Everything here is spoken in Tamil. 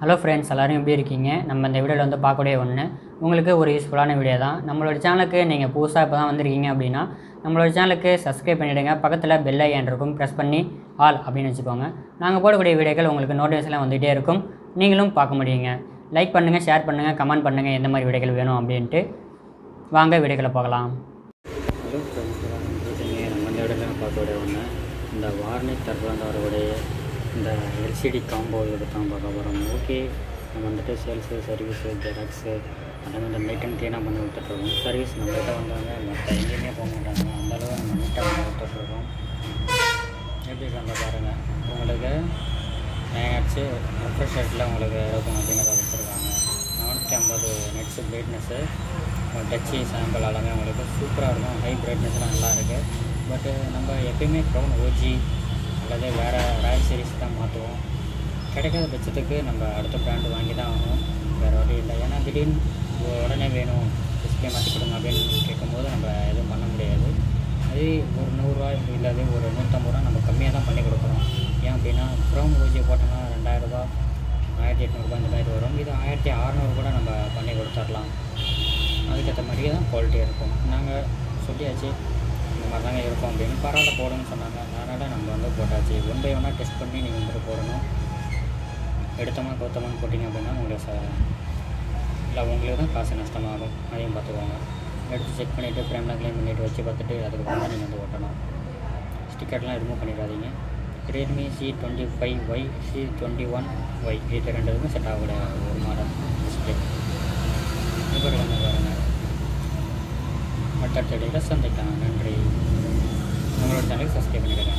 ஹலோ ஃப்ரெண்ட்ஸ், எல்லோரும் எப்படி இருக்கீங்க? நம்ம இந்த வீடியோவில் வந்து பார்க்கக்கூடிய ஒன்று உங்களுக்கு ஒரு யூஸ்ஃபுல்லான வீடியோ தான். நம்மளோட சேனலுக்கு நீங்கள் புதுசாக இப்போ தான் வந்திருக்கீங்க அப்படின்னா நம்மளோட சேனலுக்கு சப்ஸ்கிரைப் பண்ணிவிடுங்க. பக்கத்தில் பெல் ஐக்கான் இருக்கும், ப்ரெஸ் பண்ணி ஆல் அப்படின்னு வச்சுக்கோங்க. நாங்கள் போடக்கூடிய வீடியோக்கள் உங்களுக்கு நோட்டிஃபிகேஷன்லாம் வந்துகிட்டே இருக்கும், நீங்களும் பார்க்க முடியுங்க. லைக் பண்ணுங்கள், ஷேர் பண்ணுங்கள், கமெண்ட் பண்ணுங்கள் எந்த மாதிரி வீடியோக்கள் வேணும் அப்படின்ட்டு. வாங்க வீடியோக்களை பார்க்கலாம். ஹலோ ஃப்ரெண்ட்ஸ், நம்ம இந்த வீடியோவில் பார்க்கக்கூடிய ஒன்று இந்த வார்னிஷ் தரப்புலேருந்து வரக்கூடிய இந்த எல்சிடி காம்போ இதுக்கு தான் பார்க்க போகிறோம். ஓகே, நம்ம வந்துட்டு சேல்ஸு, சர்வீஸு, ஜெராக்ஸு அதே மாதிரி மெயின்டைன் க்ளீனாக பண்ணி கொடுத்துட்ருக்கோம். சர்வீஸ் நம்மகிட்ட வந்தவங்க மற்ற எங்கேயுமே போக மாட்டாங்க, அந்தளவு நம்ம நீட்டாக பண்ணி கொடுத்துட்ருக்கோம். எப்படி வந்து பாருங்கள், உங்களுக்கு 9Hz ரெஃப்ரெஷ் ரேட்டில் உங்களுக்கு இருக்கும் அப்படிங்கிறத கொடுத்துருக்காங்க. 450 நெட்ஸு பிரைட்னஸ்ஸு, டச்சு சாம்பிள் எல்லாமே உங்களுக்கு சூப்பராக இருக்கும். ஹை பிரைட்னஸ்லாம் நல்லா இருக்குது. பட்டு நம்ம எப்பயுமே க்ரௌன் ஓஜி அல்லது வேறு ராயல் சீரிஸ் தான் மாற்றுவோம். கிடைக்காத பட்சத்துக்கு நம்ம அடுத்த பிராண்டு வாங்கி தான் ஆகணும், வேறு வழி இல்லை. ஏன்னா திடீர்னு உடனே வேணும் டிஸ்பிளே மாற்றி கொடுங்க அப்படின்னு கேட்கும்போது நம்ம எதுவும் பண்ண முடியாது. அதே ஒரு 100 ரூபா இல்லாது ஒரு 150 ரூபா நம்ம கம்மியாக தான் பண்ணி கொடுக்குறோம். ஏன் அப்படின்னா க்ரௌன் ஓஜியை போட்டோம்னா 2000 ரூபா, 1800 இந்த மாதிரி வரும். இது 1600 கூட நம்ம பண்ணி கொடுத்துடலாம். அதுக்கேற்ற மாதிரியே தான் குவாலிட்டியாக இருக்கும். நாங்கள் சொல்லியாச்சு இந்த மாதிரி தாங்க இருக்கும் அப்படின்னு, பரவாயில்ல போடுன்னு சொன்னாங்க. அதனால் நம்ம வந்து போட்டாச்சு. 1 by 1 டெஸ்ட் பண்ணி நீங்கள் வந்துட்டு போடணும். எடுத்தோமா கொத்தமான்னு போட்டிங்க அப்படின்னா உங்களுக்கு இல்லை உங்களுக்கு தான் காசு நஷ்டமாகும். அதையும் பார்த்துக்கோங்க. எடுத்து செக் பண்ணிவிட்டு ஃப்ரேம்லாம் க்ளீன் பண்ணிவிட்டு வச்சு பார்த்துட்டு அதுக்கப்புறம் தான் நீங்கள் வந்து ஓட்டணும். ஸ்டிக்கர்லாம் ரிமூவ் பண்ணிடாதீங்க. ரெட்மி C25Y, C21Y இது ரெண்டுமே செட் ஆகக்கூடிய ஒரு மாடல் டிஸ்பிளே. இப்போ வந்து பாருங்கள். அடுத்த வீடியோவில் சந்திக்கலாம். நன்றி. நம்மளோட சேனலுக்கு சப்ஸ்கிரைப் பண்ணிடுங்க.